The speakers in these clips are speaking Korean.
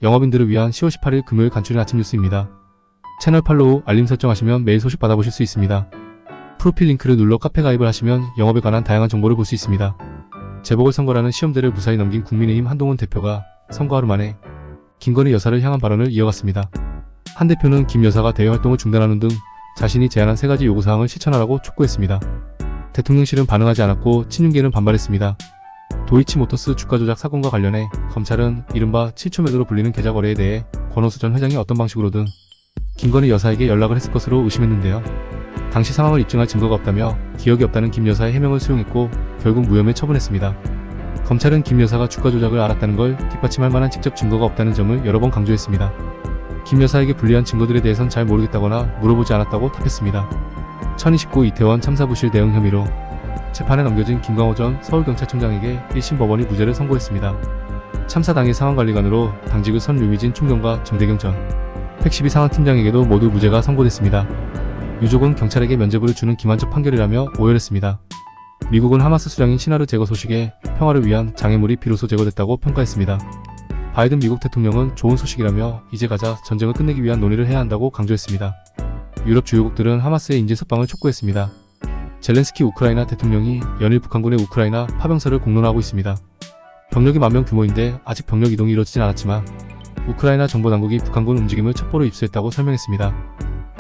영업인들을 위한 10월 18일 금요일 간추린 아침 뉴스입니다. 채널 팔로우, 알림 설정하시면 매일 소식 받아보실 수 있습니다. 프로필 링크를 눌러 카페 가입을 하시면 영업에 관한 다양한 정보를 볼 수 있습니다. 재보궐선거라는 시험대를 무사히 넘긴 국민의힘 한동훈 대표가 선거 하루 만에 김건희 여사를 향한 발언을 이어갔습니다. 한 대표는 김 여사가 대외 활동을 중단하는 등 자신이 제안한 3가지 요구사항을 실천하라고 촉구했습니다. 대통령실은 반응하지 않았고 친윤계는 반발했습니다. 도이치모터스 주가 조작 사건과 관련해 검찰은 이른바 7초 매도로 불리는 계좌 거래에 대해 권오수 전 회장이 어떤 방식으로든 김건희 여사에게 연락을 했을 것으로 의심했는데요. 당시 상황을 입증할 증거가 없다며 기억이 없다는 김 여사의 해명을 수용했고 결국 무혐의 처분했습니다. 검찰은 김 여사가 주가 조작을 알았다는 걸 뒷받침할 만한 직접 증거가 없다는 점을 여러 번 강조했습니다. 김 여사에게 불리한 증거들에 대해선 잘 모르겠다거나 물어보지 않았다고 답했습니다. 2029 이태원 참사 부실 대응 혐의로 재판에 넘겨진 김광호 전 서울경찰청장에게 1심 법원이 무죄를 선고했습니다. 참사 당일 상황관리관으로 당직의 선류미진 총경과 정대경 전 112 상황팀장에게도 모두 무죄가 선고됐습니다. 유족은 경찰에게 면죄부를 주는 기만적 판결이라며 오열했습니다. 미국은 하마스 수장인 시나르 제거 소식에 평화를 위한 장애물이 비로소 제거됐다고 평가했습니다. 바이든 미국 대통령은 좋은 소식이라며 이제 가자 전쟁을 끝내기 위한 논의를 해야 한다고 강조했습니다. 유럽 주요국들은 하마스의 인질 석방을 촉구했습니다. 젤렌스키 우크라이나 대통령이 연일 북한군의 우크라이나 파병설을 공론화하고 있습니다. 병력이 10,000명 규모인데 아직 병력 이동이 이뤄지진 않았지만 우크라이나 정보당국이 북한군 움직임을 첩보로 입수했다고 설명했습니다.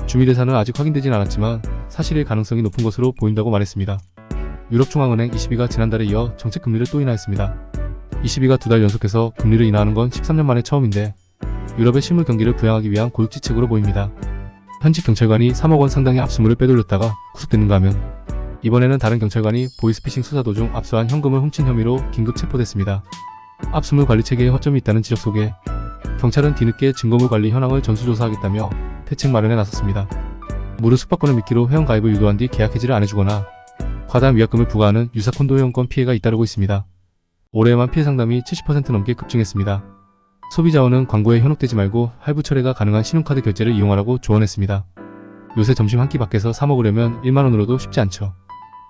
주미대사는 아직 확인되진 않았지만 사실일 가능성이 높은 것으로 보인다고 말했습니다. 유럽중앙은행 ECB가 지난달에 이어 정책 금리를 또 인하했습니다. ECB가 2달 연속해서 금리를 인하하는 건 13년 만에 처음인데 유럽의 실물 경기를 부양하기 위한 고육지책으로 보입니다. 현직 경찰관이 3억 원 상당의 압수물을 빼돌렸다가 구속됐는가 하면 이번에는 다른 경찰관이 보이스피싱 수사 도중 압수한 현금을 훔친 혐의로 긴급 체포됐습니다. 압수물 관리 체계에 허점이 있다는 지적 속에 경찰은 뒤늦게 증거물 관리 현황을 전수조사하겠다며 대책 마련에 나섰습니다. 무료 숙박권을 미끼로 회원가입을 유도한 뒤 계약 해지를 안 해주거나 과다한 위약금을 부과하는 유사 콘도 회원권 피해가 잇따르고 있습니다. 올해에만 피해 상담이 70% 넘게 급증했습니다. 소비자원은 광고에 현혹되지 말고 할부 철회가 가능한 신용카드 결제를 이용하라고 조언했습니다. 요새 점심 한 끼 밖에서 사 먹으려면 1만원으로도 쉽지 않죠.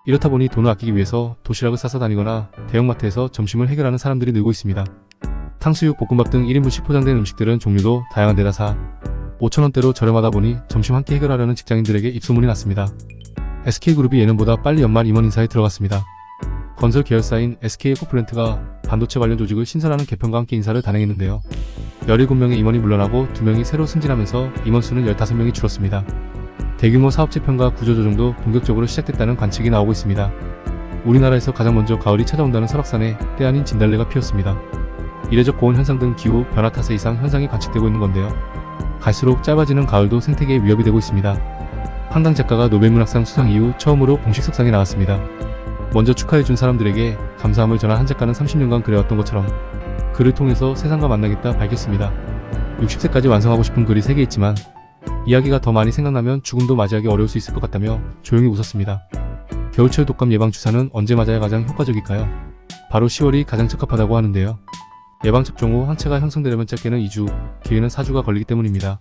이렇다 보니 돈을 아끼기 위해서 도시락을 싸서 다니거나 대형마트에서 점심을 해결하는 사람들이 늘고 있습니다. 탕수육, 볶음밥 등 1인분씩 포장된 음식들은 종류도 다양한 데다 5,000원대로 저렴하다 보니 점심 한 끼 해결하려는 직장인들에게 입소문이 났습니다. SK그룹이 예년보다 빨리 연말 임원 인사에 들어갔습니다. 건설 계열사인 SK에코플랜트가 반도체 관련 조직을 신설하는 개편과 함께 인사를 단행했는데요. 17명의 임원이 물러나고 2명이 새로 승진하면서 임원 수는 15명이 줄었습니다. 대규모 사업 재편과 구조조정도 본격적으로 시작됐다는 관측이 나오고 있습니다. 우리나라에서 가장 먼저 가을이 찾아온다는 설악산에 때 아닌 진달래가 피었습니다. 이례적 고온 현상 등 기후 변화 탓에 이상 현상이 관측되고 있는 건데요. 갈수록 짧아지는 가을도 생태계에 위협이 되고 있습니다. 한강 작가가 노벨문학상 수상 이후 처음으로 공식 석상에 나왔습니다. 먼저 축하해준 사람들에게 감사함을 전한 한 작가는 30년간 그래왔던 것처럼 글을 통해서 세상과 만나겠다 밝혔습니다. 60세까지 완성하고 싶은 글이 3개 있지만 이야기가 더 많이 생각나면 죽음도 맞이하기 어려울 수 있을 것 같다며 조용히 웃었습니다. 겨울철 독감 예방 주사는 언제 맞아야 가장 효과적일까요? 바로 10월이 가장 적합하다고 하는데요. 예방접종 후 항체가 형성되려면 짧게는 2주, 길게는 4주가 걸리기 때문입니다.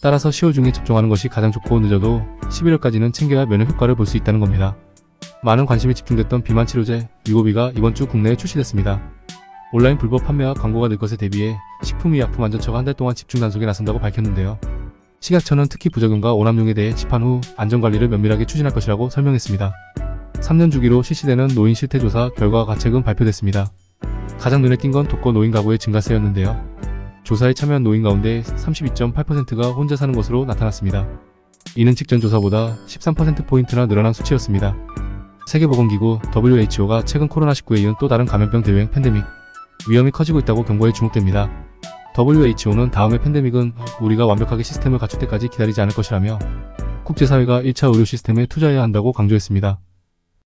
따라서 10월 중에 접종하는 것이 가장 좋고 늦어도 11월까지는 챙겨야 면역 효과를 볼 수 있다는 겁니다. 많은 관심이 집중됐던 비만 치료제 위고비가 이번 주 국내에 출시됐습니다. 온라인 불법 판매와 광고가 늘 것에 대비해 식품의약품안전처가 한 달 동안 집중 단속에 나선다고 밝혔는데요. 식약처는 특히 부작용과 오남용에 대해 시판 후 안전관리를 면밀하게 추진할 것이라고 설명했습니다. 3년 주기로 실시되는 노인 실태조사 결과가 최근 발표됐습니다. 가장 눈에 띈 건 독거 노인 가구의 증가세였는데요. 조사에 참여한 노인 가운데 32.8%가 혼자 사는 것으로 나타났습니다. 이는 직전 조사보다 13%포인트나 늘어난 수치였습니다. 세계보건기구 WHO가 최근 코로나19에 이은 또 다른 감염병 대유행 팬데믹 위험이 커지고 있다고 경고해 주목됩니다. WHO는 다음의 팬데믹은 우리가 완벽하게 시스템을 갖출 때까지 기다리지 않을 것이라며 국제사회가 1차 의료 시스템에 투자해야 한다고 강조했습니다.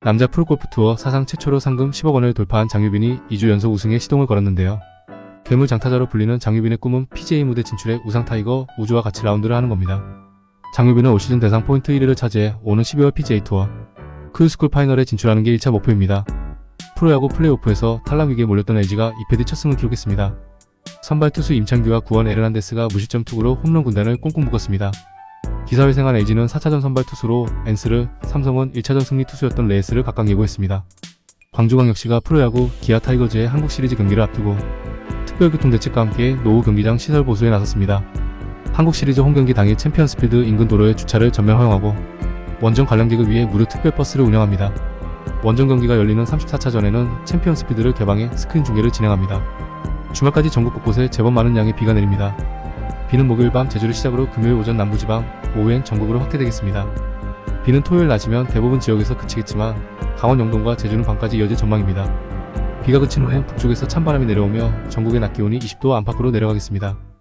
남자 프로골프 투어 사상 최초로 상금 10억 원을 돌파한 장유빈이 2주 연속 우승에 시동을 걸었는데요. 괴물 장타자로 불리는 장유빈의 꿈은 PGA 무대 진출해 우상 타이거 우즈와 같이 라운드를 하는 겁니다. 장유빈은 올 시즌 대상 포인트 1위를 차지해 오는 12월 PGA 투어 크루스쿨 파이널에 진출하는 게 1차 목표입니다. 프로야구 플레이오프에서 탈락 위기에 몰렸던 LG가 2패드 첫 승을 기록했습니다. 선발 투수 임창규와 구원 에르난데스가 무실점 투구로 홈런 군단을 꽁꽁 묶었습니다. 기사회생한 LG는 4차전 선발 투수로 앤스를, 삼성은 1차전 승리 투수였던 레이스를 각각 예고했습니다. 광주광역시가 프로야구 기아 타이거즈의 한국 시리즈 경기를 앞두고 특별교통대책과 함께 노후 경기장 시설 보수에 나섰습니다. 한국 시리즈 홈경기 당일 챔피언스필드 인근 도로에 주차를 전면 허용하고 원정 관람객을 위해 무료 특별버스를 운영합니다. 원정 경기가 열리는 34차전에는 챔피언스필드를 개방해 스크린 중계를 진행합니다. 주말까지 전국 곳곳에 제법 많은 양의 비가 내립니다. 비는 목요일 밤 제주를 시작으로 금요일 오전 남부지방, 오후엔 전국으로 확대되겠습니다. 비는 토요일 낮이면 대부분 지역에서 그치겠지만 강원 영동과 제주는 밤까지 이어질 전망입니다. 비가 그친 후엔 북쪽에서 찬바람이 내려오며 전국의 낮 기온이 20도 안팎으로 내려가겠습니다.